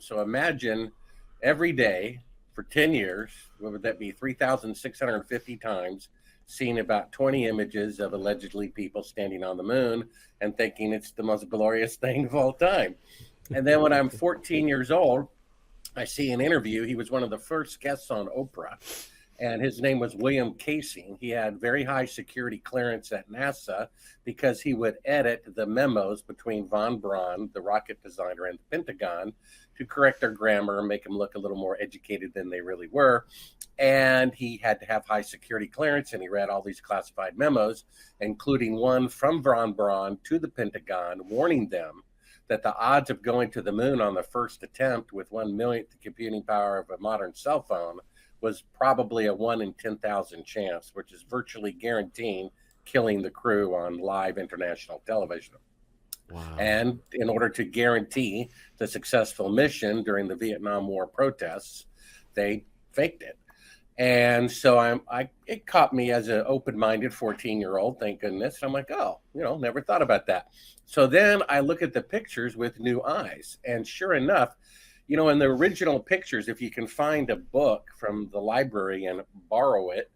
So imagine every day for 10 years, what would that be? 3,650 times, seeing about 20 images of allegedly people standing on the moon and thinking it's the most glorious thing of all time. And then when I'm 14 years old, I see an interview. He was one of the first guests on Oprah, and his name was William Casey. He had very high security clearance at NASA because he would edit the memos between von Braun, the rocket designer, and the Pentagon to correct their grammar and make them look a little more educated than they really were. And he had to have high security clearance, and he read all these classified memos, including one from von Braun to the Pentagon, warning them that the odds of going to the moon on the first attempt with 1/1,000,000th the computing power of a modern cell phone was probably a 1 in 10,000 chance, which is virtually guaranteeing killing the crew on live international television. Wow. And in order to guarantee the successful mission during the Vietnam War protests, they faked it. And so it caught me as an open-minded 14-year-old, thank goodness. I'm like, oh, never thought about that. So then I look at the pictures with new eyes. And sure enough, in the original pictures, if you can find a book from the library and borrow it,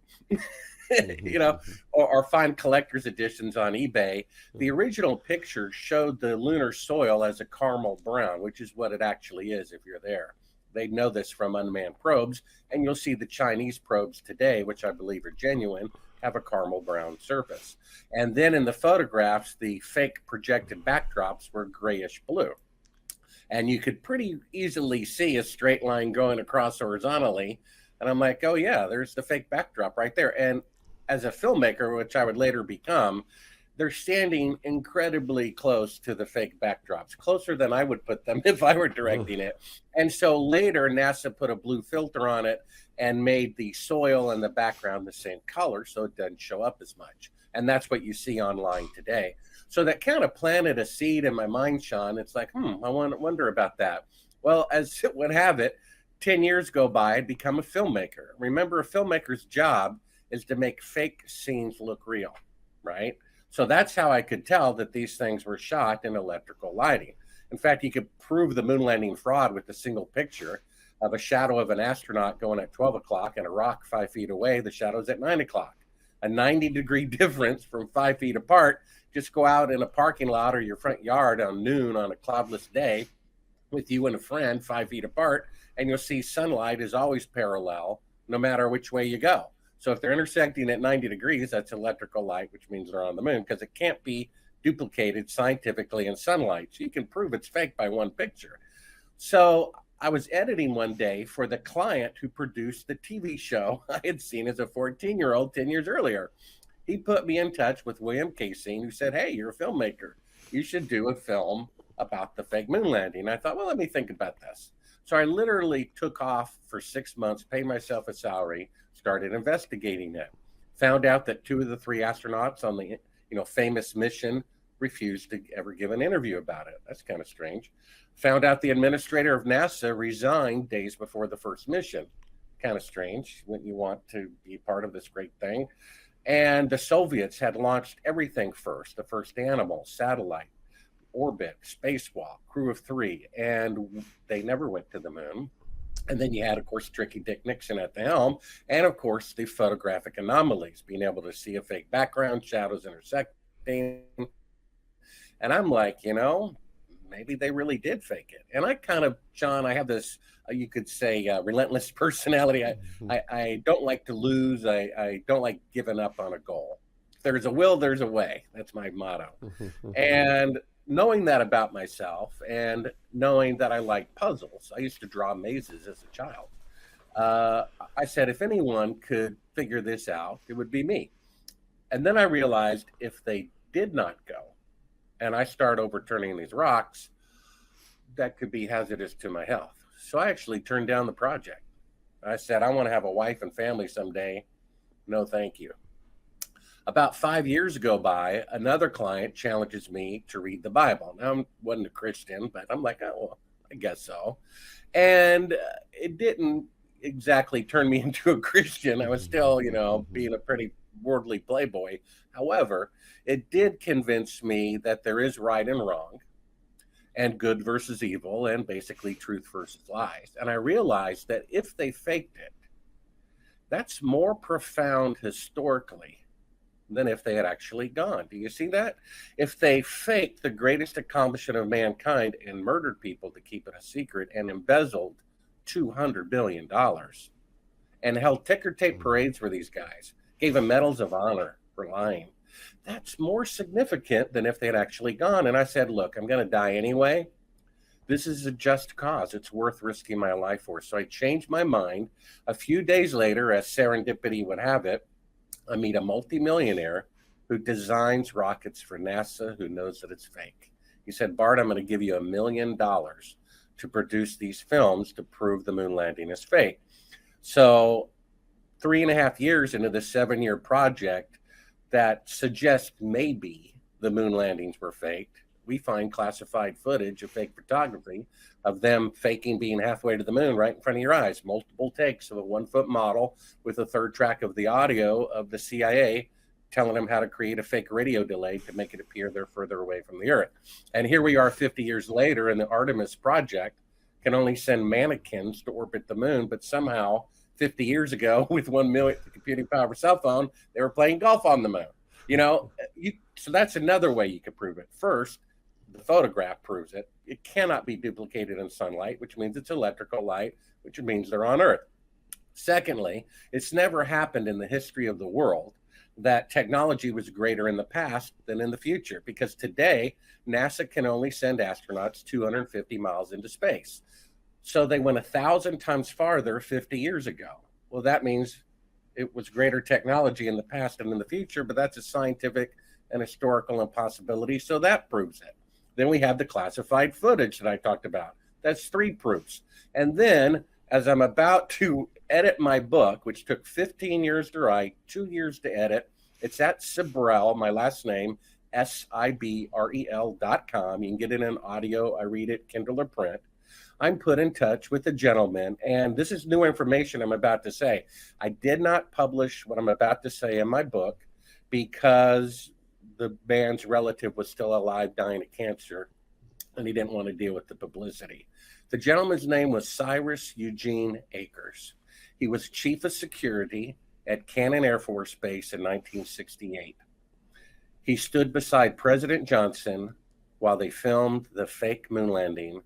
or find collector's editions on eBay, the original picture showed the lunar soil as a caramel brown, which is what it actually is if you're there. They know this from unmanned probes, and you'll see the Chinese probes today, which I believe are genuine, have a caramel brown surface. And then in the photographs, the fake projected backdrops were grayish blue. And you could pretty easily see a straight line going across horizontally. And I'm like, oh yeah, there's the fake backdrop right there. And as a filmmaker, which I would later become, they're standing incredibly close to the fake backdrops, closer than I would put them if I were directing it. And so later, NASA put a blue filter on it and made the soil and the background the same color, so it doesn't show up as much. And that's what you see online today. So that kind of planted a seed in my mind, Sean. It's like, I wonder about that. Well, as it would have it, 10 years go by, I'd become a filmmaker. Remember, a filmmaker's job is to make fake scenes look real, right? So that's how I could tell that these things were shot in electrical lighting. In fact, you could prove the moon landing fraud with a single picture of a shadow of an astronaut going at 12 o'clock and a rock 5 feet away. The shadow's at 9 o'clock. A 90-degree difference from 5 feet apart. Just go out in a parking lot or your front yard on noon on a cloudless day with you and a friend 5 feet apart, and you'll see sunlight is always parallel no matter which way you go. So if they're intersecting at 90 degrees, that's electrical light, which means they're on the moon, because it can't be duplicated scientifically in sunlight. So you can prove it's fake by one picture. So I was editing one day for the client who produced the TV show I had seen as a 14-year-old 10 years earlier. He put me in touch with William Casey, who said, hey, you're a filmmaker. You should do a film about the fake moon landing. I thought, well, let me think about this. So I literally took off for 6 months, paid myself a salary, started investigating it. Found out that 2 of the 3 astronauts on the famous mission refused to ever give an interview about it. That's kind of strange. Found out the administrator of NASA resigned days before the first mission. Kind of strange when you want to be part of this great thing. And the Soviets had launched everything first, the first animal, satellite, orbit, spacewalk, crew of 3, and they never went to the moon. And then you had, of course, Tricky Dick Nixon at the helm, and of course, the photographic anomalies, being able to see a fake background, shadows intersecting. And I'm like, maybe they really did fake it. And I kind of, John, I have this, you could say, relentless personality. I don't like to lose. I don't like giving up on a goal. If there's a will, there's a way. That's my motto. And knowing that about myself and knowing that I like puzzles, I used to draw mazes as a child. I said, if anyone could figure this out, it would be me. And then I realized if they did not go, and I start overturning these rocks, that could be hazardous to my health. So I actually turned down the project. I said, I want to have a wife and family someday. No, thank you. About 5 years go by, another client challenges me to read the Bible. Now, I wasn't a Christian, but I'm like, oh, well, I guess so. And it didn't exactly turn me into a Christian. I was still, being a pretty worldly playboy. However, it did convince me that there is right and wrong. and good versus evil, and basically truth versus lies. And I realized that if they faked it, that's more profound historically than if they had actually gone. Do you see that? If they faked the greatest accomplishment of mankind and murdered people to keep it a secret and embezzled $200 billion and held ticker tape parades for these guys, gave them medals of honor for lying, that's more significant than if they had actually gone. And I said, look, I'm going to die anyway. This is a just cause. It's worth risking my life for. So I changed my mind. A few days later, as serendipity would have it, I meet a multimillionaire who designs rockets for NASA, who knows that it's fake. He said, Bart, I'm going to give you $1 million to produce these films to prove the moon landing is fake. So 3.5 years into the 7-year project that suggests maybe the moon landings were faked, we find classified footage of fake photography of them faking being halfway to the moon right in front of your eyes. Multiple takes of a 1-foot model with a third track of the audio of the CIA telling them how to create a fake radio delay to make it appear they're further away from the Earth. And here we are 50 years later, and the Artemis project can only send mannequins to orbit the moon, but somehow 50 years ago, with 1 million computing power cell phone, they were playing golf on the moon. You know, so that's another way you could prove it. First, the photograph proves it. It cannot be duplicated in sunlight, which means it's electrical light, which means they're on Earth. Secondly, it's never happened in the history of the world that technology was greater in the past than in the future, because today NASA can only send astronauts 250 miles into space. So they went 1,000 times farther 50 years ago. Well, that means it was greater technology in the past and in the future, but that's a scientific and historical impossibility. So that proves it. Then we have the classified footage that I talked about. That's 3 proofs. And then, as I'm about to edit my book, which took 15 years to write, 2 years to edit, it's at Sibrel, my last name, Sibrel.com. You can get it in audio. I read it, Kindle or print. I'm put in touch with a gentleman, and this is new information I'm about to say. I did not publish what I'm about to say in my book because the man's relative was still alive, dying of cancer, and he didn't want to deal with the publicity. The gentleman's name was Cyrus Eugene Akers. He was chief of security at Cannon Air Force Base in 1968. He stood beside President Johnson while they filmed the fake moon landing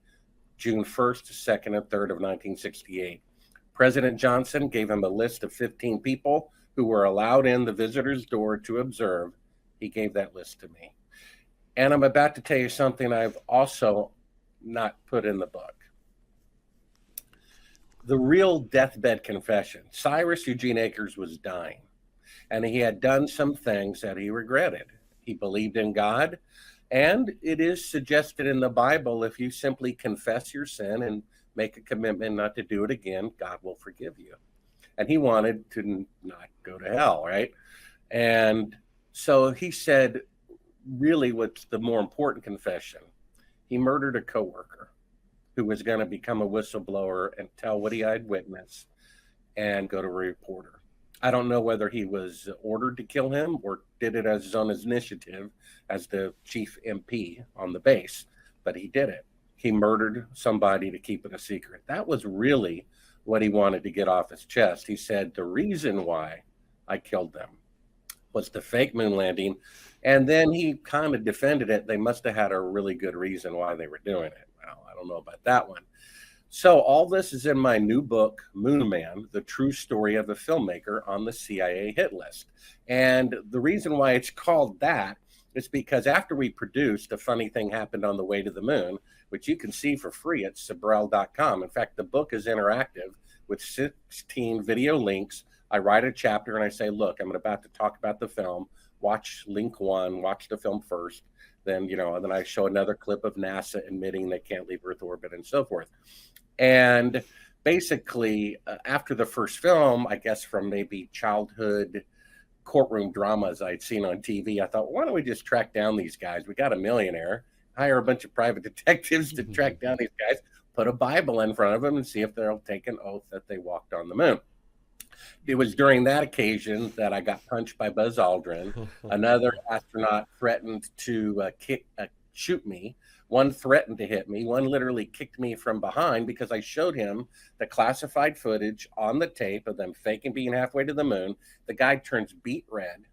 June 1st, 2nd, and 3rd of 1968. President Johnson gave him a list of 15 people who were allowed in the visitor's door to observe. He gave that list to me. And I'm about to tell you something I've also not put in the book. The real deathbed confession. Cyrus Eugene Akers was dying, and he had done some things that he regretted. He believed in God, and it is suggested in the Bible, if you simply confess your sin and make a commitment not to do it again, God will forgive you. And he wanted to not go to hell, right? And so he said, really, what's the more important confession? He murdered a coworker who was going to become a whistleblower and tell what he had witnessed and go to a reporter. I don't know whether he was ordered to kill him or did it as his own initiative as the chief MP on the base, but he did it. He murdered somebody to keep it a secret. That was really what he wanted to get off his chest. He said, the reason why I killed them was the fake moon landing. And then he kind of defended it. They must have had a really good reason why they were doing it. Well, I don't know about that one. So all this is in my new book, Moon Man, the true story of a filmmaker on the CIA hit list. And the reason why it's called that is because after we produced, a funny thing happened on the way to the moon, which you can see for free at Sibrel.com. In fact, the book is interactive with 16 video links. I write a chapter and I say, look, I'm about to talk about the film. Watch link 1, watch the film first. Then, and then I show another clip of NASA admitting they can't leave Earth orbit and so forth. And basically, after the first film, I guess from maybe childhood courtroom dramas I'd seen on TV, I thought, why don't we just track down these guys? We got a millionaire, hire a bunch of private detectives to track down these guys, put a Bible in front of them and see if they'll take an oath that they walked on the moon. It was during that occasion that I got punched by Buzz Aldrin. Another astronaut threatened to shoot me One threatened to hit me. One literally kicked me from behind because I showed him the classified footage on the tape of them faking being halfway to the moon. The guy turns beet red,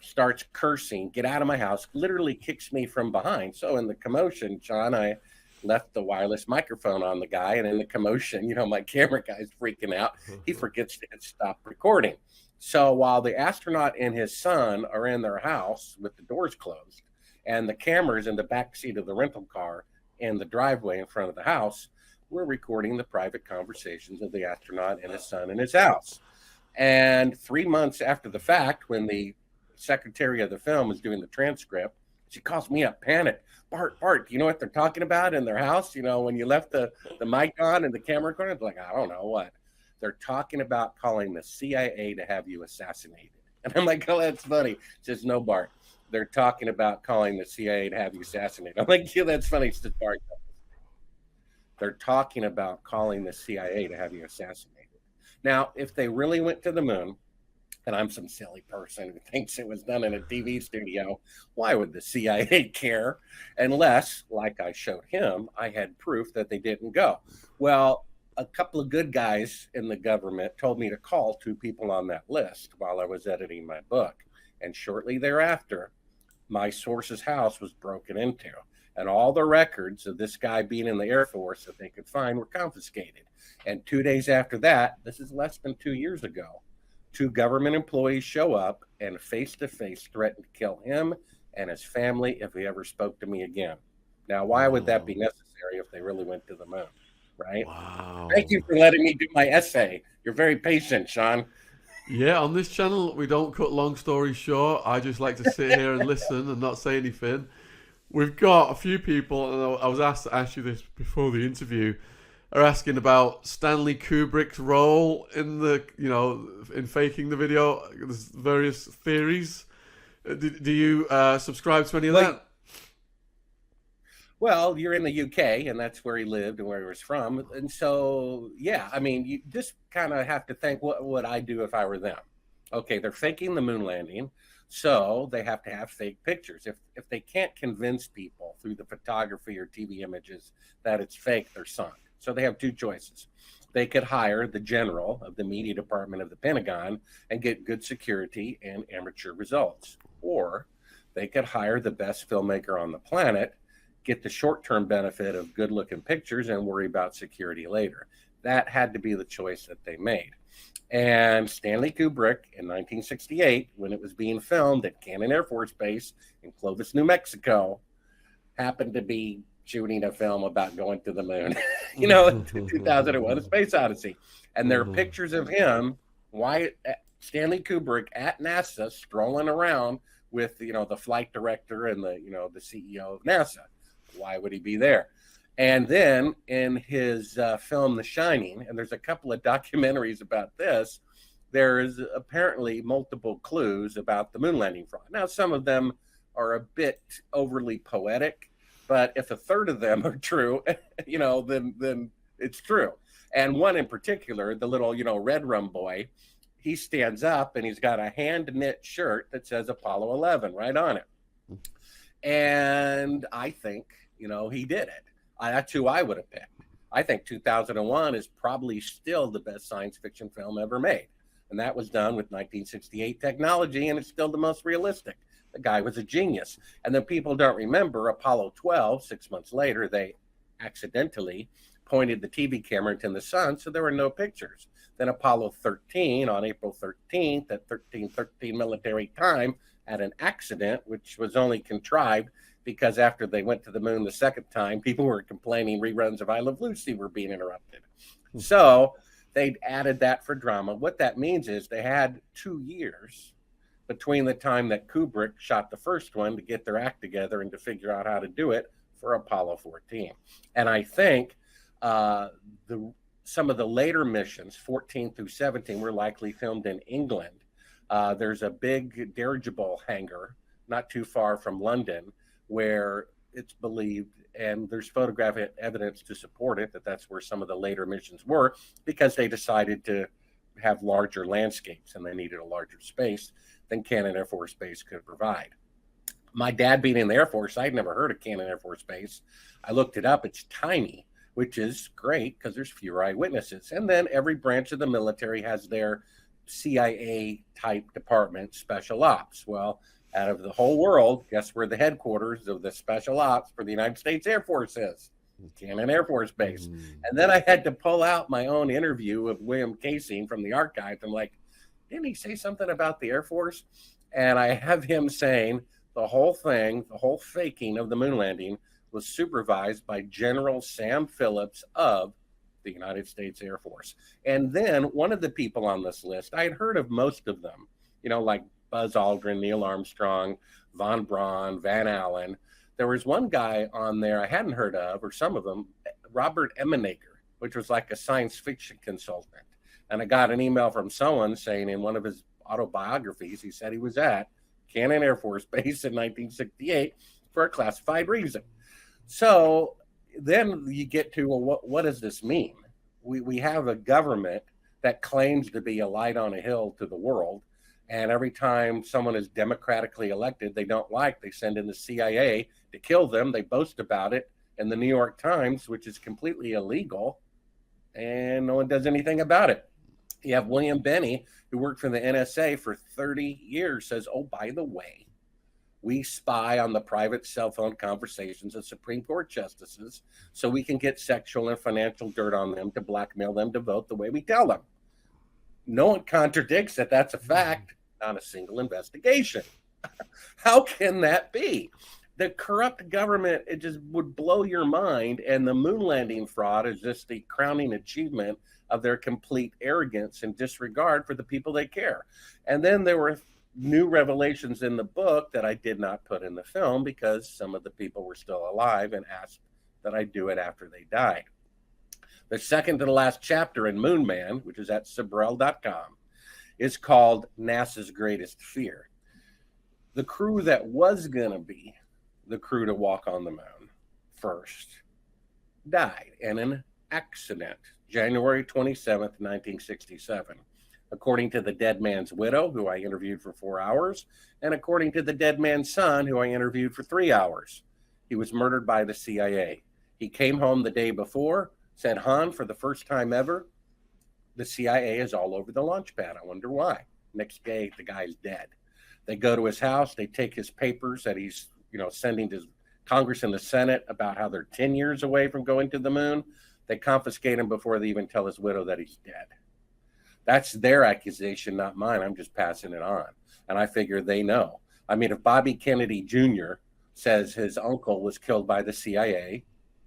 starts cursing, get out of my house, literally kicks me from behind. So in the commotion, John, I left the wireless microphone on the guy. And in the commotion, my camera guy's freaking out. He forgets to hit stop recording. So while the astronaut and his son are in their house with the doors closed and the cameras in the back seat of the rental car in the driveway in front of the house, we're recording the private conversations of the astronaut and his son in his house. And 3 months after the fact, when the secretary of the film is doing the transcript, she calls me up, panicked. Bart, do you know what they're talking about in their house? When you left the mic on and the camera recording, it's like, I don't know what. They're talking about calling the CIA to have you assassinated. And I'm like, oh, that's funny. She says, no, Bart. They're talking about calling the CIA to have you assassinated. I'm like, yeah, that's funny. She says, Bart. They're talking about calling the CIA to have you assassinated. Now, if they really went to the moon, and I'm some silly person who thinks it was done in a TV studio, why would the CIA care? Unless, like I showed him, I had proof that they didn't go. Well, a couple of good guys in the government told me to call 2 people on that list while I was editing my book. And shortly thereafter, my source's house was broken into. And all the records of this guy being in the Air Force that they could find were confiscated. And 2 days after that, this is less than 2 years ago, 2 government employees show up and face-to-face threaten to kill him and his family if he ever spoke to me again. Now, why would that be necessary if they really went to the moon, right? Wow. Thank you for letting me do my essay. You're very patient, Sean. Yeah, on this channel, we don't cut long stories short. I just like to sit here and listen and not say anything. We've got a few people, and I was asked to ask you this before the interview, are asking about Stanley Kubrick's role in in faking the video. There's various theories. Do you subscribe to any of that? Well, you're in the UK, and that's where he lived and where he was from. And so, yeah, I mean, you just kind of have to think, what would I do if I were them? Okay, they're faking the moon landing, so they have to have fake pictures. If they can't convince people through the photography or TV images that it's fake, they're sunk. So they have 2 choices. They could hire the general of the media department of the Pentagon and get good security and amateur results. Or they could hire the best filmmaker on the planet, get the short-term benefit of good-looking pictures, and worry about security later. That had to be the choice that they made. And Stanley Kubrick in 1968, when it was being filmed at Cannon Air Force Base in Clovis, New Mexico, happened to be shooting a film about going to the moon, 2001, A Space Odyssey. And there are pictures of him, Stanley Kubrick at NASA, strolling around with, the flight director and the CEO of NASA. Why would he be there? And then in his film, The Shining, and there's a couple of documentaries about this, there is apparently multiple clues about the moon landing fraud. Now, some of them are a bit overly poetic, but if a third of them are true, then it's true. And one in particular, the little, red rum boy, he stands up and he's got a hand knit shirt that says Apollo 11 right on it. And I think, he did it. That's who I would have picked. I think 2001 is probably still the best science fiction film ever made. And that was done with 1968 technology, and it's still the most realistic. The guy was a genius. And then people don't remember Apollo 12, 6 months later, they accidentally pointed the TV camera into the sun, so there were no pictures. Then Apollo 13 on April 13th at 1313 military time had an accident, which was only contrived because after they went to the moon the second time, people were complaining reruns of I Love Lucy were being interrupted. So they added that for drama. What that means is they had 2 years between the time that Kubrick shot the first one to get their act together and to figure out how to do it for Apollo 14. And I think some of the later missions, 14 through 17, were likely filmed in England. There's a big dirigible hangar not too far from London where it's believed, and there's photographic evidence to support it, that that's where some of the later missions were, because they decided to have larger landscapes and they needed a larger space than Cannon Air Force Base could provide. My dad being in the Air Force, I'd never heard of Cannon Air Force Base. I looked it up. It's tiny, which is great because there's fewer eyewitnesses. And then every branch of the military has their CIA type department, special ops. Well, out of the whole world, guess where the headquarters of the special ops for the United States Air Force is? Cannon Air Force Base. And then I had to pull out my own interview of William Casing from the archives. I'm like, didn't he say something about the Air Force? And I have him saying the whole thing, the whole faking of the moon landing was supervised by General Sam Phillips of the United States Air Force. And then one of the people on this list, I had heard of most of them, like Buzz Aldrin, Neil Armstrong, von Braun, Van Allen. There was one guy on there I hadn't heard of, or some of them, Robert Emenager, which was like a science fiction consultant. And I got an email from someone saying in one of his autobiographies, he said he was at Cannon Air Force Base in 1968 for a classified reason. So then you get to, well, what does this mean? We have a government that claims to be a light on a hill to the world. And every time someone is democratically elected, they send in the CIA to kill them. They boast about it in the New York Times, which is completely illegal. And no one does anything about it. You have William Benny, who worked for the NSA for 30 years, says, oh, by the way, we spy on the private cell phone conversations of Supreme Court justices so we can get sexual and financial dirt on them to blackmail them to vote the way we tell them. No one contradicts that that's a fact, not a single investigation. How can that be? The corrupt government, it just would blow your mind. And the moon landing fraud is just the crowning achievement of their complete arrogance and disregard for the people they care. And then there were new revelations in the book that I did not put in the film because some of the people were still alive and asked that I do it after they died. The second to the last chapter in Moon Man, which is at Sibrel.com, is called NASA's Greatest Fear. The crew that was going to be the crew to walk on the moon first died in an accident, January 27th, 1967. According to the dead man's widow, who I interviewed for 4 hours, and according to the dead man's son, who I interviewed for 3 hours. He was murdered by the CIA. He came home the day before, said, Han, for the first time ever, the CIA is all over the launch pad. I wonder why. Next day, the guy's dead. They go to his house. They take his papers that he's, sending to Congress and the Senate about how they're 10 years away from going to the moon. They confiscate him before they even tell his widow that he's dead. That's their accusation, not mine. I'm just passing it on. And I figure they know. I mean, if Bobby Kennedy Jr. says his uncle was killed by the CIA,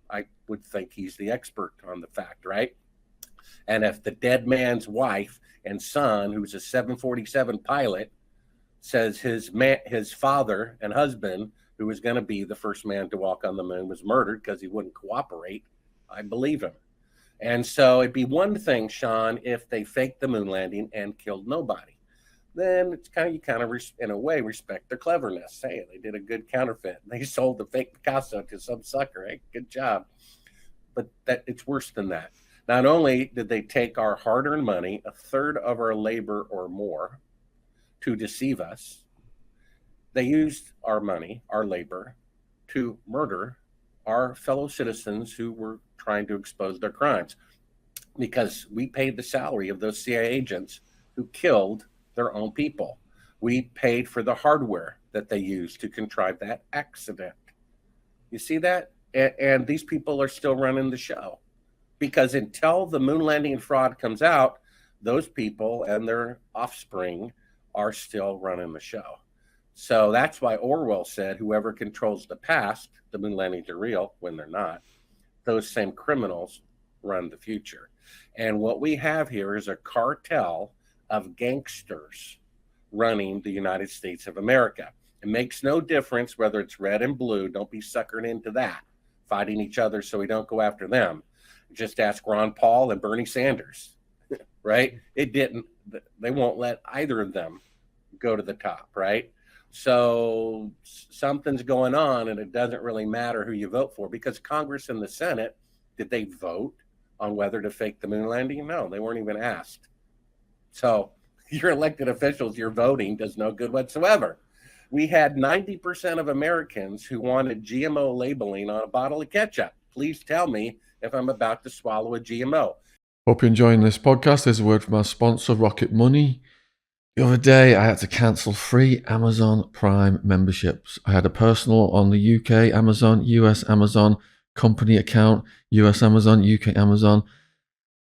I would think he's the expert on the fact, right? And if the dead man's wife and son, who's a 747 pilot, says his father and husband, who was going to be the first man to walk on the moon, was murdered because he wouldn't cooperate, I believe him. And so it'd be one thing, Sean, if they faked the moon landing and killed nobody. Then it's you kind of, in a way, respect their cleverness. Hey, they did a good counterfeit. They sold the fake Picasso to some sucker. Hey, good job. But it's worse than that. Not only did they take our hard-earned money, a third of our labor or more, to deceive us, they used our money, our labor, to murder our fellow citizens who were trying to expose their crimes, because we paid the salary of those CIA agents who killed their own people. We paid for the hardware that they used to contrive that accident. You see that? And these people are still running the show, because until the moon landing fraud comes out, those people and their offspring are still running the show. So that's why Orwell said, whoever controls the past, the moon landings are real, when they're not. Those same criminals run the future. And what we have here is a cartel of gangsters running the United States of America. It makes no difference whether it's red and blue. Don't be suckered into that, fighting each other so we don't go after them. Just ask Ron Paul and Bernie Sanders, right? It didn't. They won't let either of them go to the top, right? So something's going on, and it doesn't really matter who you vote for, because Congress and the Senate, did they vote on whether to fake the moon landing? No, they weren't even asked. So your elected officials, your voting does no good whatsoever. We had 90% of Americans who wanted GMO labeling on a bottle of ketchup. Please tell me if I'm about to swallow a GMO. Hope you're enjoying this podcast. There's a word from our sponsor, Rocket Money. The other day, I had to cancel 3 Amazon Prime memberships. I had a personal on the UK Amazon, US Amazon, company account, US Amazon, UK Amazon.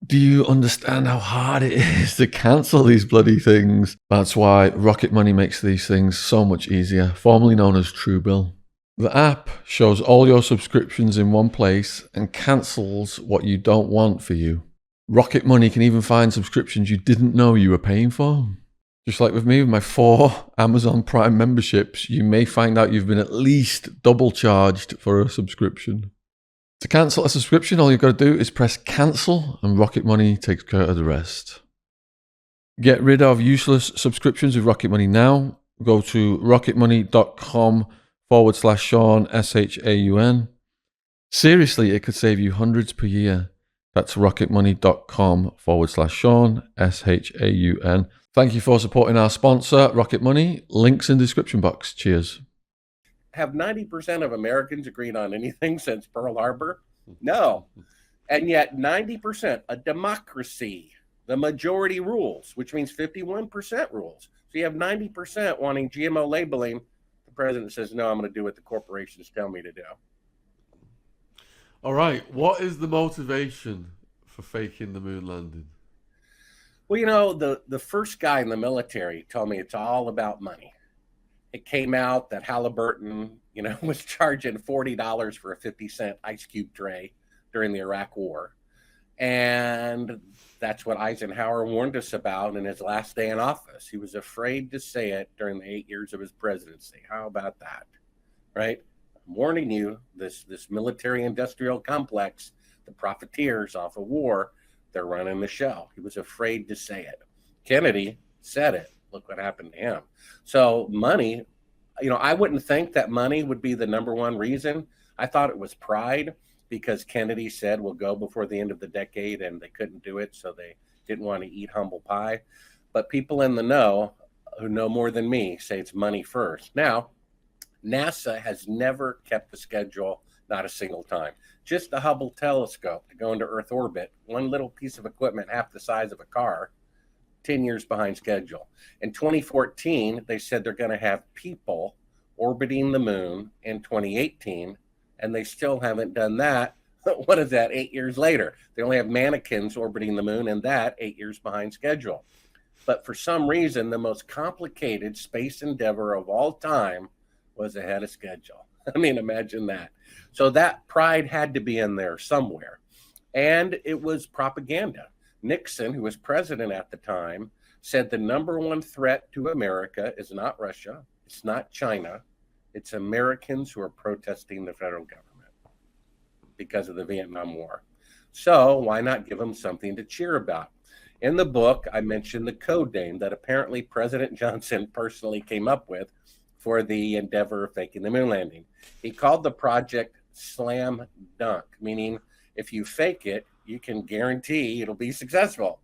Do you understand how hard it is to cancel these bloody things? That's why Rocket Money makes these things so much easier, formerly known as Truebill. The app shows all your subscriptions in one place and cancels what you don't want for you. Rocket Money can even find subscriptions you didn't know you were paying for. Just like with me, with my 4 Amazon Prime memberships, you may find out you've been at least double charged for a subscription. To cancel a subscription, all you've got to do is press cancel and Rocket Money takes care of the rest. Get rid of useless subscriptions with Rocket Money now. Go to rocketmoney.com/Sean, SHAUN. Seriously, it could save you hundreds per year. That's rocketmoney.com/Sean, SHAUN. Thank you for supporting our sponsor, Rocket Money. Links in the description box. Cheers. Have 90% of Americans agreed on anything since Pearl Harbor? No. And yet 90%, a democracy, the majority rules, which means 51% rules. So you have 90% wanting GMO labeling. The president says, no, I'm going to do what the corporations tell me to do. All right. What is the motivation for faking the moon landing? Well, you know, the first guy in the military told me it's all about money. It came out that Halliburton, was charging $40 for a 50-cent ice cube tray during the Iraq War. And that's what Eisenhower warned us about in his last day in office. He was afraid to say it during the 8 years of his presidency. How about that? Right? I'm warning you, this military industrial complex, the profiteers off of war, they're running the show. He was afraid to say it. Kennedy said it. Look what happened to him. So money, I wouldn't think that money would be the number one reason. I thought it was pride because Kennedy said we'll go before the end of the decade and they couldn't do it. So they didn't want to eat humble pie. But people in the know who know more than me say it's money first. Now, NASA has never kept the schedule, not a single time. Just the Hubble telescope to go into Earth orbit, one little piece of equipment half the size of a car, 10 years behind schedule. In 2014, they said they're going to have people orbiting the moon in 2018, and they still haven't done that. What is that, 8 years later? They only have mannequins orbiting the moon, and that 8 years behind schedule. But for some reason, the most complicated space endeavor of all time was ahead of schedule. I mean, imagine that. So that pride had to be in there somewhere. And it was propaganda. Nixon, who was president at the time, said the number one threat to America is not Russia, it's not China, it's Americans who are protesting the federal government because of the Vietnam War. So why not give them something to cheer about? In the book, I mentioned the code name that apparently President Johnson personally came up with for the endeavor of faking the moon landing. He called the project Slam Dunk, meaning if you fake it, you can guarantee it'll be successful.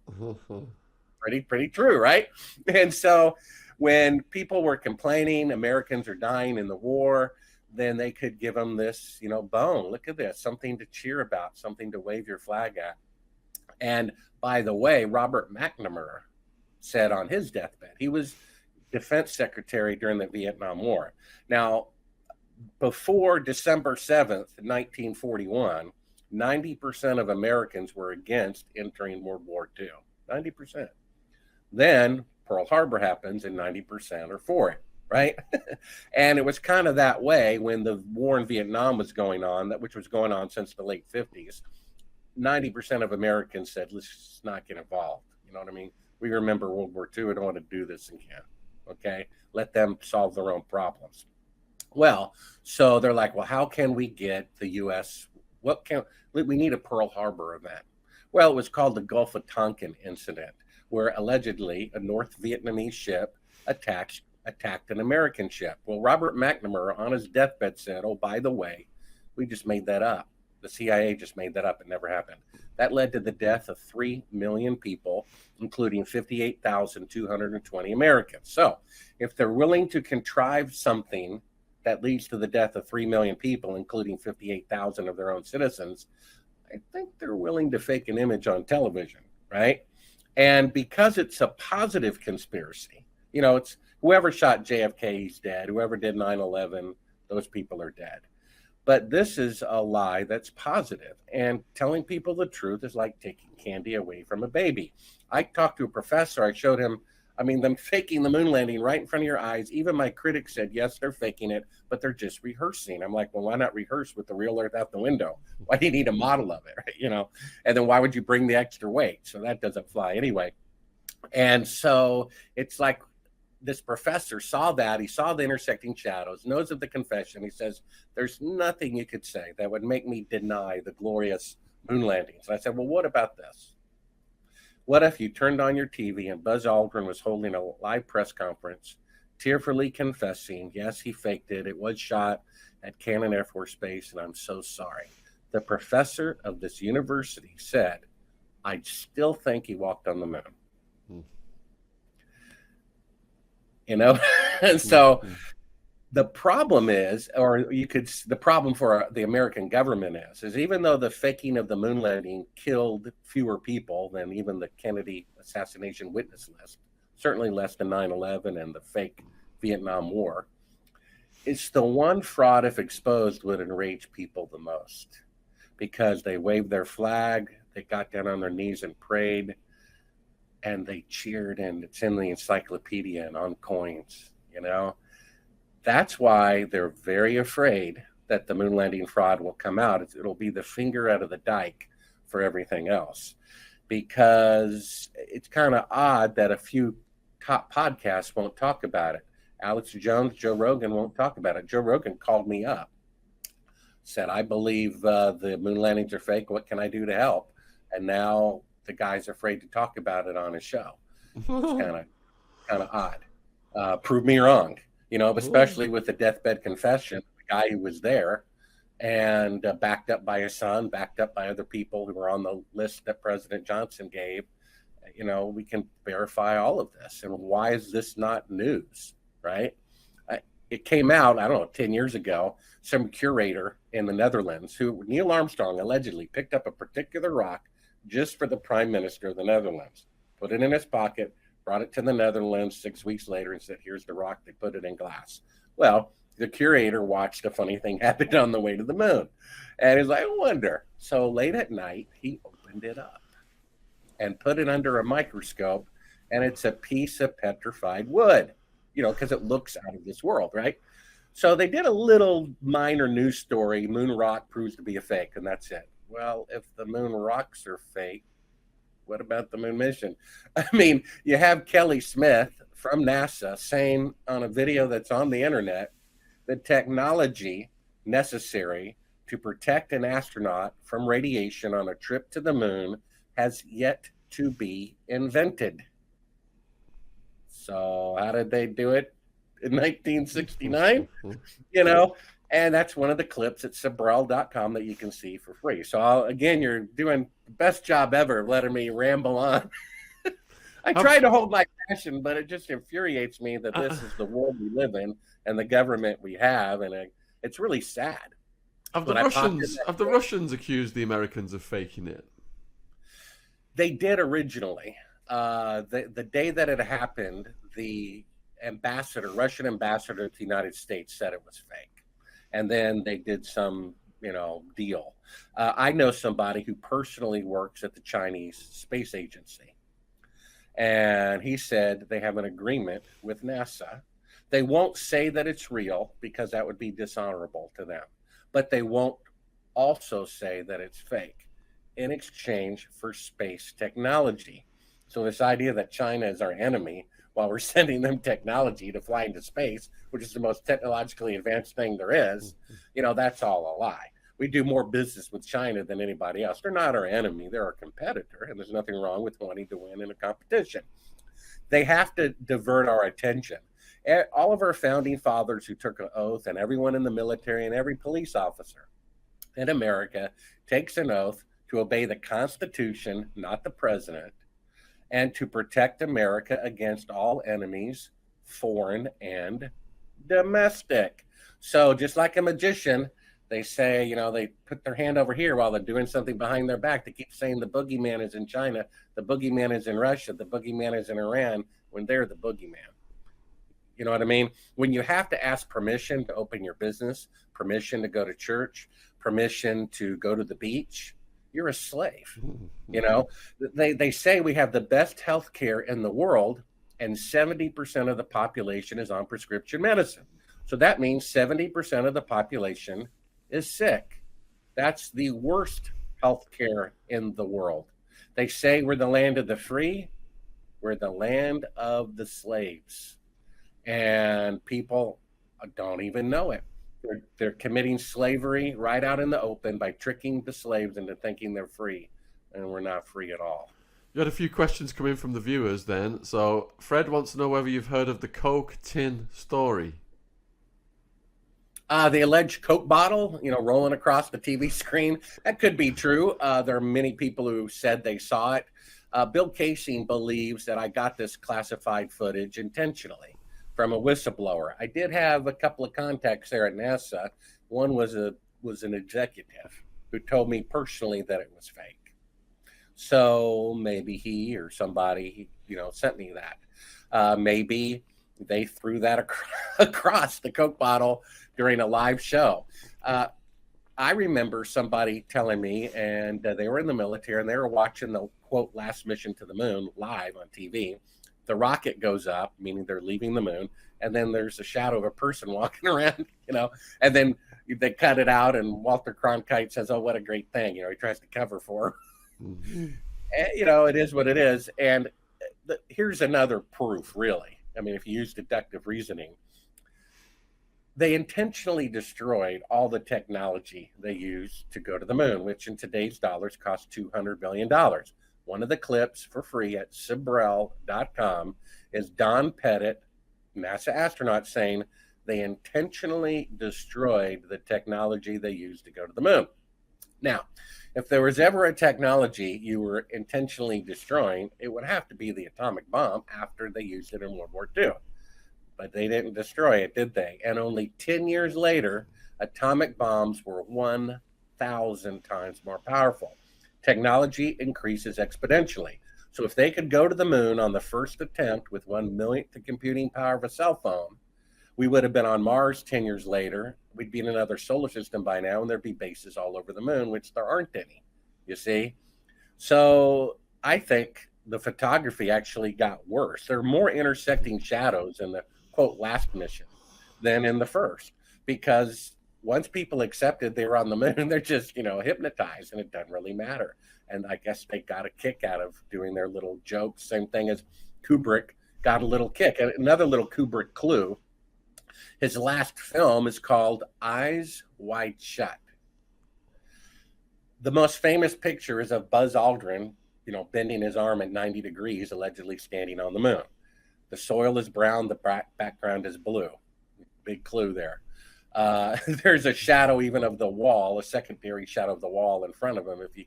Pretty true, right? And so when people were complaining Americans are dying in the war, then they could give them this, bone. Look at this, something to cheer about, something to wave your flag at. And by the way, Robert McNamara said on his deathbed, he was defense secretary during the Vietnam War. Now, before December 7th, 1941, 90% of Americans were against entering World War II. 90%. Then Pearl Harbor happens and 90% are for it, right? And it was kind of that way when the war in Vietnam was going on, which was going on since the late 50s. 90% of Americans said, let's not get involved. You know what I mean? We remember World War II. We don't want to do this again. Okay? Let them solve their own problems. Well, so they're like, well, how can we get the U.S. We need a Pearl Harbor event. Well, it was called the Gulf of Tonkin incident, where allegedly a North Vietnamese ship attacked an American ship. Well, Robert McNamara on his deathbed said, oh, by the way, we just made that up. The CIA just made that up. It never happened. That led to the death of 3 million people, including 58,220 Americans. So if they're willing to contrive something that leads to the death of 3 million people, including 58,000 of their own citizens, I think they're willing to fake an image on television, right? And because it's a positive conspiracy, it's whoever shot JFK, he's dead. Whoever did 9/11, those people are dead. But this is a lie that's positive. And telling people the truth is like taking candy away from a baby. I talked to a professor. I showed him, them faking the moon landing right in front of your eyes. Even my critics said, yes, they're faking it, but they're just rehearsing. I'm like, well, why not rehearse with the real Earth out the window? Why do you need a model of it, right? And then why would you bring the extra weight? So that doesn't fly anyway. And so it's like, this professor saw that. He saw the intersecting shadows, knows of the confession. He says, there's nothing you could say that would make me deny the glorious moon landings. And I said, well, what about this? What if you turned on your TV and Buzz Aldrin was holding a live press conference, tearfully confessing, yes, he faked it. It was shot at Cannon Air Force Base, and I'm so sorry. The professor of this university said, I still think he walked on the moon. And so the problem is, the problem for the American government is even though the faking of the moon landing killed fewer people than even the Kennedy assassination witness list, certainly less than 9/11 and the fake Vietnam War, it's the one fraud, if exposed, would enrage people the most because they waved their flag, they got down on their knees and prayed, and they cheered, and it's in the encyclopedia and on coins, That's why they're very afraid that the moon landing fraud will come out. It'll be the finger out of the dike for everything else, because it's kind of odd that a few top podcasts won't talk about it. Alex Jones, Joe Rogan won't talk about it. Joe Rogan called me up, said, I believe the moon landings are fake. What can I do to help? And now the guy's afraid to talk about it on his show. It's kind of odd. Prove me wrong, especially with the deathbed confession, the guy who was there and backed up by his son, backed up by other people who were on the list that President Johnson gave. We can verify all of this. And why is this not news, right? It came out, 10 years ago, some curator in the Netherlands Neil Armstrong allegedly picked up a particular rock just for the prime minister of the Netherlands, put it in his pocket, brought it to the Netherlands 6 weeks later and said, here's the rock. They put it in glass. Well, the curator watched a funny thing happen on the way to the moon. And he's like, I wonder. So late at night, he opened it up and put it under a microscope. And it's a piece of petrified wood, because it looks out of this world, right? So they did a little minor news story. Moon rock proves to be a fake, and that's it. Well, if the moon rocks are fake, what about the moon mission? You have Kelly Smith from NASA saying on a video that's on the internet, the technology necessary to protect an astronaut from radiation on a trip to the moon has yet to be invented. So how did they do it in 1969? And that's one of the clips at Sibrel.com that you can see for free. So again, you're doing the best job ever of letting me ramble on. I try to hold my passion, but it just infuriates me that this is the world we live in and the government we have, and it's really sad. Have the Russians accused the Americans of faking it? They did originally. The day that it happened, the Russian ambassador to the United States said it was fake. And then they did some, deal. I know somebody who personally works at the Chinese Space Agency. And he said they have an agreement with NASA. They won't say that it's real because that would be dishonorable to them. But they won't also say that it's fake in exchange for space technology. So this idea that China is our enemy while we're sending them technology to fly into space, which is the most technologically advanced thing there is, that's all a lie. We do more business with China than anybody else. They're not our enemy. They're our competitor, and there's nothing wrong with wanting to win in a competition. They have to divert our attention. All of our founding fathers who took an oath, and everyone in the military and every police officer in America takes an oath to obey the Constitution, not the president, and to protect America against all enemies, foreign and domestic. So, just like a magician, they say, they put their hand over here while they're doing something behind their back. They keep saying the boogeyman is in China, the boogeyman is in Russia, the boogeyman is in Iran, when they're the boogeyman. You know what I mean? When you have to ask permission to open your business, permission to go to church, permission to go to the beach, you're a slave. They say we have the best health care in the world, and 70% of the population is on prescription medicine. So that means 70% of the population is sick. That's the worst health care in the world. They say we're the land of the free. We're the land of the slaves. And people don't even know it. They're committing slavery right out in the open by tricking the slaves into thinking they're free. And we're not free at all. You had a few questions come in from the viewers then. So Fred wants to know whether you've heard of the Coke tin story. The alleged Coke bottle, rolling across the TV screen. That could be true. There are many people who said they saw it. Bill Casey believes that I got this classified footage intentionally from a whistleblower. I did have a couple of contacts there at NASA. One was an executive who told me personally that it was fake. So maybe he or somebody, sent me that. Maybe they threw that across the Coke bottle during a live show. I remember somebody telling me, and they were in the military, and they were watching the, quote, last mission to the moon live on TV. The rocket goes up, meaning they're leaving the moon, and then there's a shadow of a person walking around, and then they cut it out, and Walter Cronkite says, oh, what a great thing. He tries to cover for him. Mm-hmm. It is what it is. And here's another proof, really. I mean, if you use deductive reasoning, they intentionally destroyed all the technology they used to go to the moon, which in today's dollars cost $200 billion. One of the clips for free at Sibrel.com is Don Pettit, NASA astronaut, saying they intentionally destroyed the technology they used to go to the moon. Now, if there was ever a technology you were intentionally destroying, it would have to be the atomic bomb after they used it in World War II. But they didn't destroy it, did they? And only 10 years later, atomic bombs were 1,000 times more powerful. Technology increases exponentially. So if they could go to the moon on the first attempt with 1/millionth the computing power of a cell phone, we would have been on Mars 10 years later. We'd be in another solar system by now, and there'd be bases all over the moon, which there aren't any, you see? So I think the photography actually got worse. There are more intersecting shadows in the, quote, last mission than in the first, because once people accepted they were on the moon, they're just, hypnotized, and it doesn't really matter. And I guess they got a kick out of doing their little jokes. Same thing as Kubrick got a little kick. And another little Kubrick clue, his last film is called Eyes Wide Shut. The most famous picture is of Buzz Aldrin, bending his arm at 90 degrees, allegedly standing on the moon. The soil is brown, the background is blue. Big clue there. There's a shadow even of the wall, a secondary shadow of the wall in front of him, if you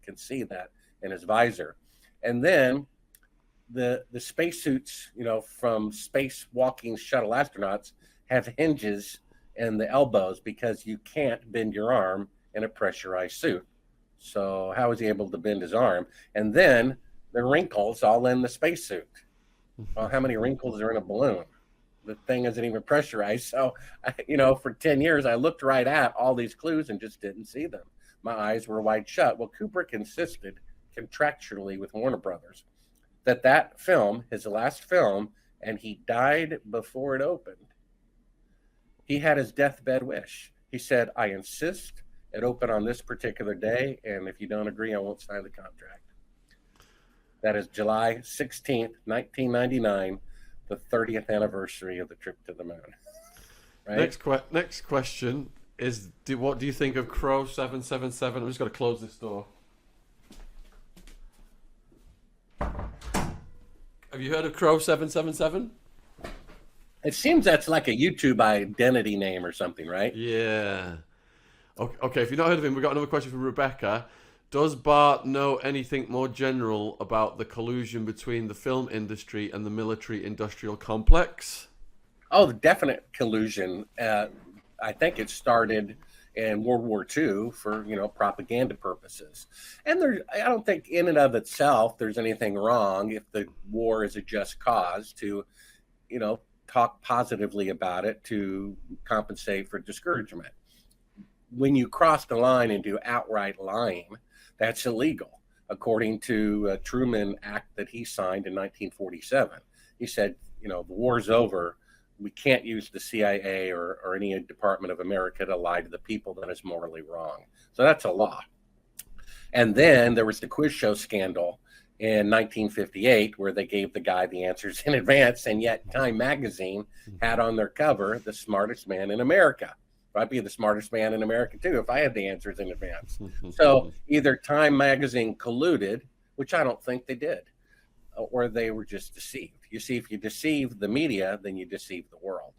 can see that in his visor. And then the spacesuits, from space walking shuttle astronauts have hinges in the elbows because you can't bend your arm in a pressurized suit. So how is he able to bend his arm? And then the wrinkles all in the spacesuit. Well, how many wrinkles are in a balloon? The thing isn't even pressurized. So, for 10 years, I looked right at all these clues and just didn't see them. My eyes were wide shut. Well, Kubrick insisted contractually with Warner Brothers that film, his last film, and he died before it opened. He had his deathbed wish. He said, I insist it open on this particular day, and if you don't agree, I won't sign the contract. That is July 16th, 1999, the 30th anniversary of the trip to the moon. Right? Next question is, what do you think of Crow 777? I'm just going to close this door. Have you heard of Crow 777? It seems that's like a YouTube identity name or something, right? Yeah. Okay, if you've not heard of him, we've got another question from Rebecca. Does Bart know anything more general about the collusion between the film industry and the military-industrial complex? Oh, the definite collusion. I think it started in World War II for propaganda purposes, and I don't think in and of itself there's anything wrong if the war is a just cause to talk positively about it to compensate for discouragement. When you cross the line and do outright lying, that's illegal, according to a Truman Act that he signed in 1947. He said, the war's over. We can't use the CIA or any Department of America to lie to the people. That is morally wrong. So that's a law. And then there was the quiz show scandal in 1958, where they gave the guy the answers in advance, and yet Time magazine had on their cover the smartest man in America. I'd be the smartest man in America too if I had the answers in advance. So either Time magazine colluded, which I don't think they did, or they were just deceived. You see, if you deceive the media, then you deceive the world.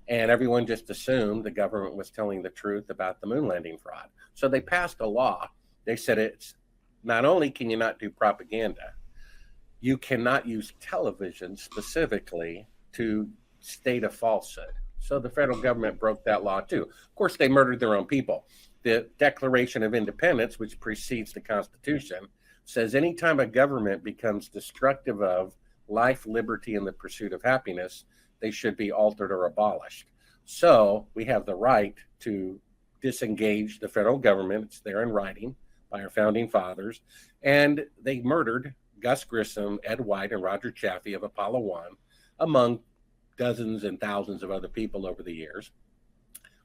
And everyone just assumed the government was telling the truth about the moon landing fraud. So they passed a law. They said it's not only can you not do propaganda, you cannot use television specifically to state a falsehood. So the federal government broke that law too. Of course, they murdered their own people. The Declaration of Independence, which precedes the Constitution, says anytime a government becomes destructive of life, liberty, and the pursuit of happiness, they should be altered or abolished. So we have the right to disengage the federal government. It's there in writing by our founding fathers. And they murdered Gus Grissom, Ed White, and Roger Chaffee of Apollo 1, among dozens and thousands of other people over the years,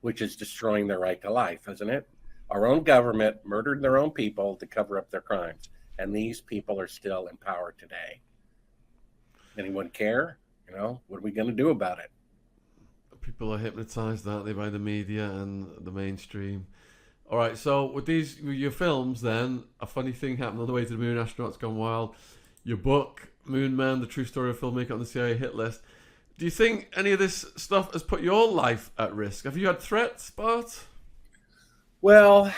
which is destroying their right to life, isn't it? Our own government murdered their own people to cover up their crimes. And these people are still in power today. Anyone care? What are we going to do about it? People are hypnotized, aren't they, by the media and the mainstream. All right, so with your films, then, a funny thing happened on the way to the moon. Astronauts Gone Wild. Your book, Moon Man, the true story of a filmmaker on the CIA hit list. Do you think any of this stuff has put your life at risk? Have you had threats, Bart? Well,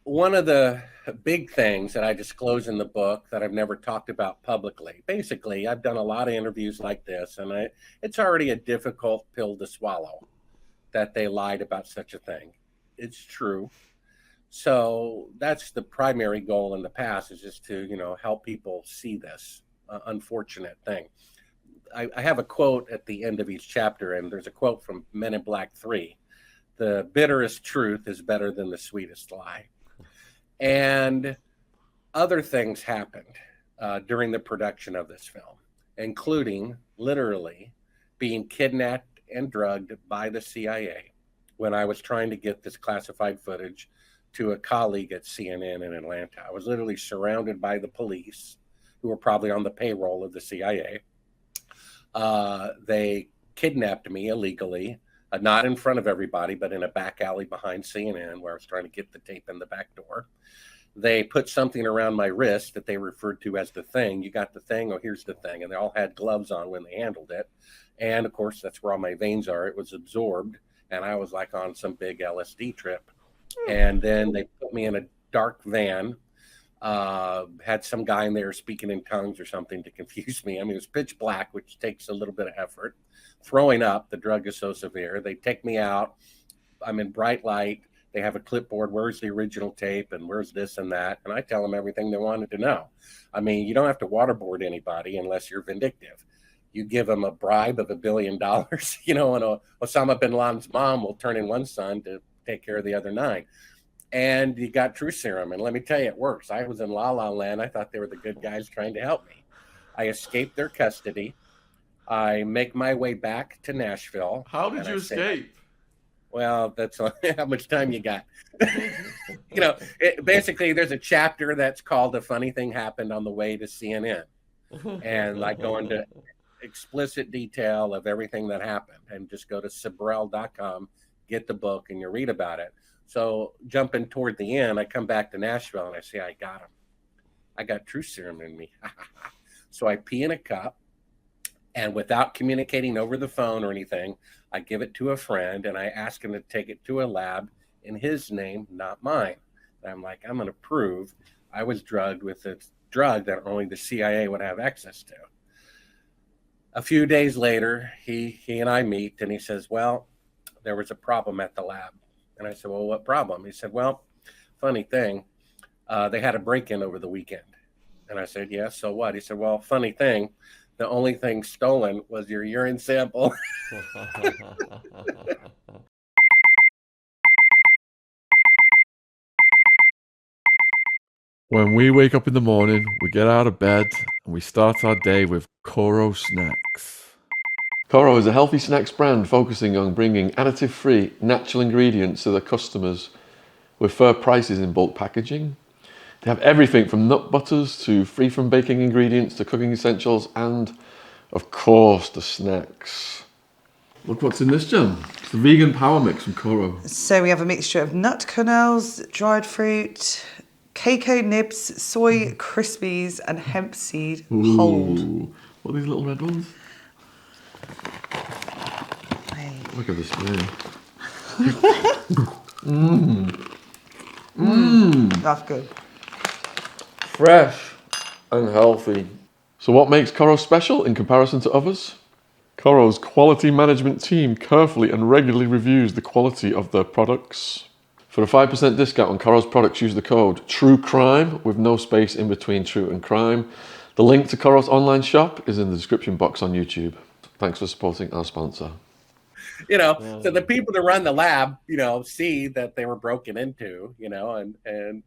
one of the big things that I disclose in the book that I've never talked about publicly, basically, I've done a lot of interviews like this, and it's already a difficult pill to swallow that they lied about such a thing. It's true. So that's the primary goal in the past, is just to, help people see this unfortunate thing. I have a quote at the end of each chapter, and there's a quote from Men in Black 3. The bitterest truth is better than the sweetest lie. And other things happened during the production of this film, including literally being kidnapped and drugged by the CIA when I was trying to get this classified footage to a colleague at CNN in Atlanta. I was literally surrounded by the police, who were probably on the payroll of the CIA. They kidnapped me illegally, not in front of everybody, but in a back alley behind CNN where I was trying to get the tape in the back door. They put something around my wrist that they referred to as the thing. You got the thing? Oh, here's the thing. And they all had gloves on when they handled it. And of course, that's where all my veins are. It was absorbed. And I was like on some big LSD trip. And then they put me in a dark van. Had some guy in there speaking in tongues or something to confuse me. I mean, it was pitch black, which takes a little bit of effort. Throwing up, the drug is so severe. They take me out. I'm in bright light. They have a clipboard. Where's the original tape? And where's this and that? And I tell them everything they wanted to know. I mean, you don't have to waterboard anybody unless you're vindictive. You give them a bribe of $1 billion, and Osama bin Laden's mom will turn in one son to take care of the other 9. And you got True Serum. And let me tell you, it works. I was in La La Land. I thought they were the good guys trying to help me. I escaped their custody. I make my way back to Nashville. How did you escape? Well, that's how much time you got. Basically, there's a chapter that's called "A Funny Thing Happened on the Way to CNN," and I go into explicit detail of everything that happened. And just go to Sibrel.com, get the book, and you read about it. So jumping toward the end, I come back to Nashville and I say, I got him. I got True Serum in me. So I pee in a cup, and without communicating over the phone or anything, I give it to a friend and I ask him to take it to a lab in his name, not mine. And I'm like, I'm going to prove I was drugged with a drug that only the CIA would have access to. A few days later, he and I meet, and he says, well, there was a problem at the lab. And I said, well, what problem? He said, well, funny thing, they had a break-in over the weekend. And I said, yeah, so what? He said, well, funny thing, the only thing stolen was your urine sample. When we wake up in the morning, we get out of bed and we start our day with Koro snacks. Koro is a healthy snacks brand focusing on bringing additive-free, natural ingredients to their customers with fair prices in bulk packaging. They have everything from nut butters to free from baking ingredients to cooking essentials and, of course, the snacks. Look what's in this, Jen. It's the vegan power mix from Koro. So we have a mixture of nut kernels, dried fruit, cacao nibs, soy crispies, and hemp seed hold. What are these little red ones? Look at this thing. That's good. Fresh and healthy. So what makes Koro special in comparison to others? Koro's quality management team carefully and regularly reviews the quality of their products. For a 5% discount on Koro's products, use the code TRUECRIME with no space in between true and crime. The link to Koro's online shop is in the description box on YouTube. Thanks for supporting our sponsor. So the people that run the lab, see that they were broken into, and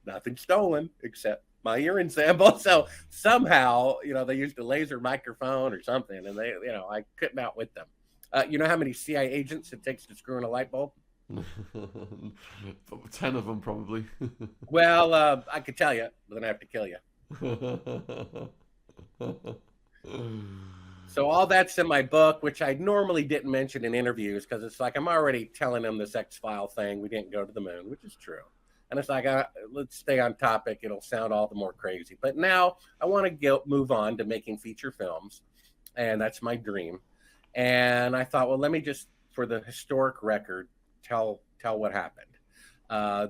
nothing stolen except my urine sample. So somehow, they used a laser microphone or something, and they, I couldn't outwit them. You know how many CIA agents it takes to screw in a light bulb? 10 of them, probably. Well, I could tell you, but then I have to kill you. So all that's in my book, which I normally didn't mention in interviews because it's like I'm already telling them this X-File thing. We didn't go to the moon, which is true. And it's like, let's stay on topic. It'll sound all the more crazy. But now I want to move on to making feature films, and that's my dream. And I thought, well, let me just, for the historic record, tell what happened.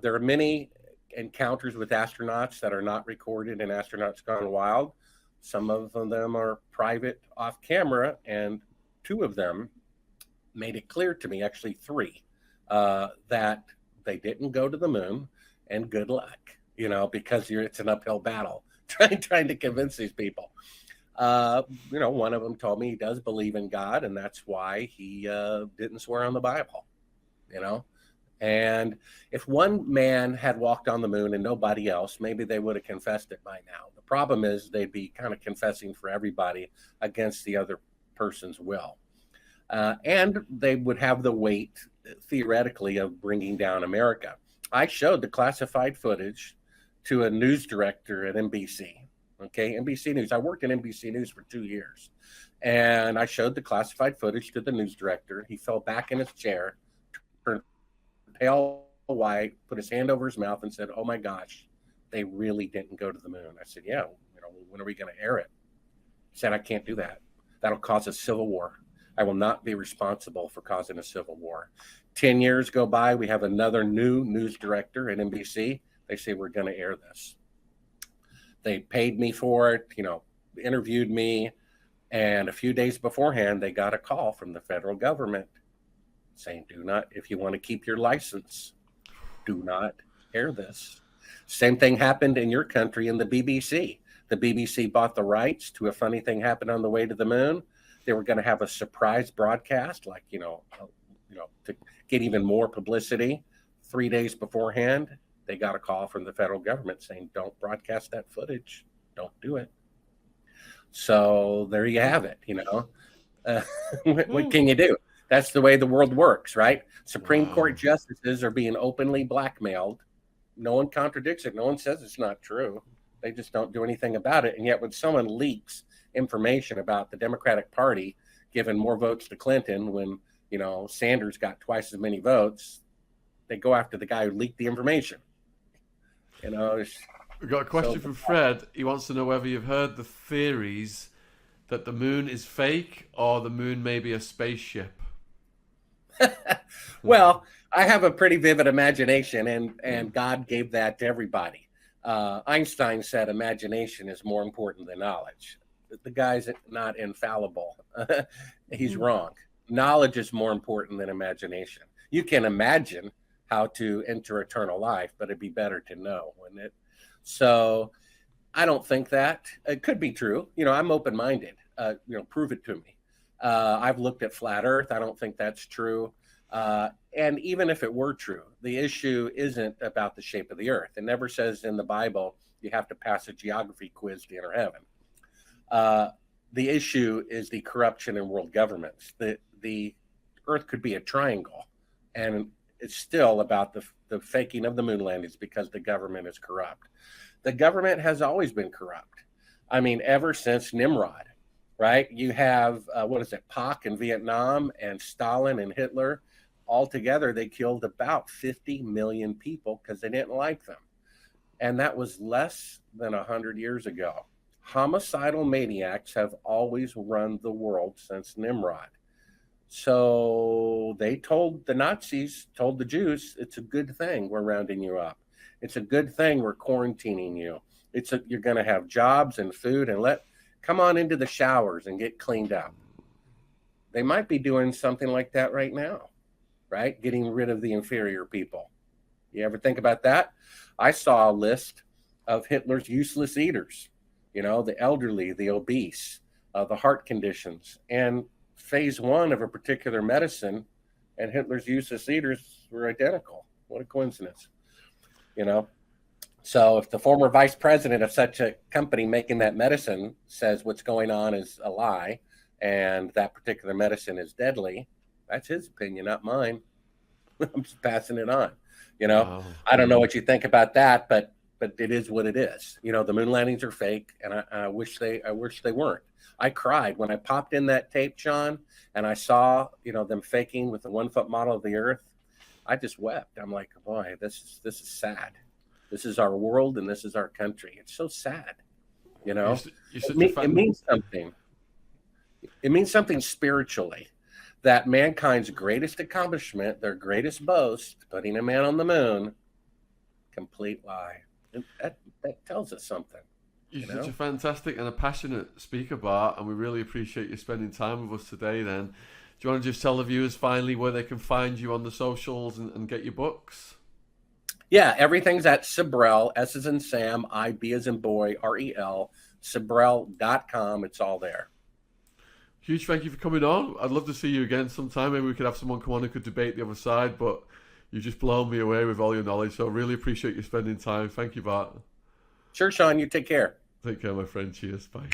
There are many encounters with astronauts that are not recorded in Astronauts Gone Wild. Some of them are private off camera, and 2 of them made it clear to me, actually 3, that they didn't go to the moon, and good luck, because it's an uphill battle trying to convince these people. One of them told me he does believe in God, and that's why he didn't swear on the Bible, And if one man had walked on the moon and nobody else, maybe they would have confessed it by now. The problem is they'd be kind of confessing for everybody against the other person's will. And they would have the weight, theoretically, of bringing down America. I showed the classified footage to a news director at NBC. Okay, NBC News. I worked at NBC News for 2 years. And I showed the classified footage to the news director. He fell back in his chair, turned pale white, put his hand over his mouth and said, oh my gosh, they really didn't go to the moon. I said, yeah, when are we going to air it? He said, I can't do that. That'll cause a civil war. I will not be responsible for causing a civil war. 10 years go by. We have another new news director at NBC. They say, we're going to air this. They paid me for it, interviewed me. And a few days beforehand, they got a call from the federal government saying, if you want to keep your license, do not air this. Same thing happened in your country in the BBC. The BBC bought the rights to A Funny Thing Happened on the Way to the Moon. They were going to have a surprise broadcast, to get even more publicity. 3 days beforehand, they got a call from the federal government saying, don't broadcast that footage. Don't do it. So there you have it, what can you do? That's the way the world works, right? Supreme Court justices are being openly blackmailed. No one contradicts it. No one says it's not true. They just don't do anything about it. And yet when someone leaks information about the Democratic Party giving more votes to Clinton when, Sanders got twice as many votes, they go after the guy who leaked the information. We've got a question from Fred. He wants to know whether you've heard the theories that the moon is fake or the moon may be a spaceship. Well, I have a pretty vivid imagination, and God gave that to everybody. Einstein said imagination is more important than knowledge. The guy's not infallible. He's wrong. Knowledge is more important than imagination. You can imagine how to enter eternal life, but it'd be better to know, wouldn't it? So I don't think that. It could be true. I'm open-minded. Prove it to me. I've looked at flat Earth. I don't think that's true. And even if it were true, the issue isn't about the shape of the Earth. It never says in the Bible you have to pass a geography quiz to enter heaven. The issue is the corruption in world governments. The Earth could be a triangle, and it's still about the faking of the moon landings because the government is corrupt. The government has always been corrupt. I mean, ever since Nimrod, right? You have, Pac in Vietnam and Stalin and Hitler. Altogether, they killed about 50 million people because they didn't like them. And that was less than 100 years ago. Homicidal maniacs have always run the world since Nimrod. So they told the Nazis, told the Jews, it's a good thing we're rounding you up. It's a good thing we're quarantining you. You're going to have jobs and food, and come on into the showers and get cleaned up. They might be doing something like that right now, right? Getting rid of the inferior people. You ever think about that? I saw a list of Hitler's useless eaters, the elderly, the obese, the heart conditions, and phase 1 of a particular medicine and Hitler's useless eaters were identical. What a coincidence, So if the former vice president of such a company making that medicine says what's going on is a lie and that particular medicine is deadly, that's his opinion, not mine. I'm just passing it on. Wow. I don't know what you think about that, but it is what it is. The moon landings are fake, and I wish they weren't. I cried when I popped in that tape, John, and I saw them faking with the 1-foot model of the Earth. I just wept. I'm like, boy, this is sad. This is our world, and this is our country. It's so sad. It means something. It means something spiritually. That mankind's greatest accomplishment, their greatest boast, putting a man on the moon, complete lie. And that tells us something. You're such a fantastic and a passionate speaker, Bart, and we really appreciate you spending time with us today then. Do you want to just tell the viewers finally where they can find you on the socials and get your books? Yeah, everything's at Sibrel, S as in Sam, I, B as in boy, R-E-L, Sibrel.com. It's all there. Huge thank you for coming on. I'd love to see you again sometime. Maybe we could have someone come on who could debate the other side, but you've just blown me away with all your knowledge, so I really appreciate you spending time. Thank you, Bart. Sure, Sean. You take care. Take care, my friend. Cheers. Bye.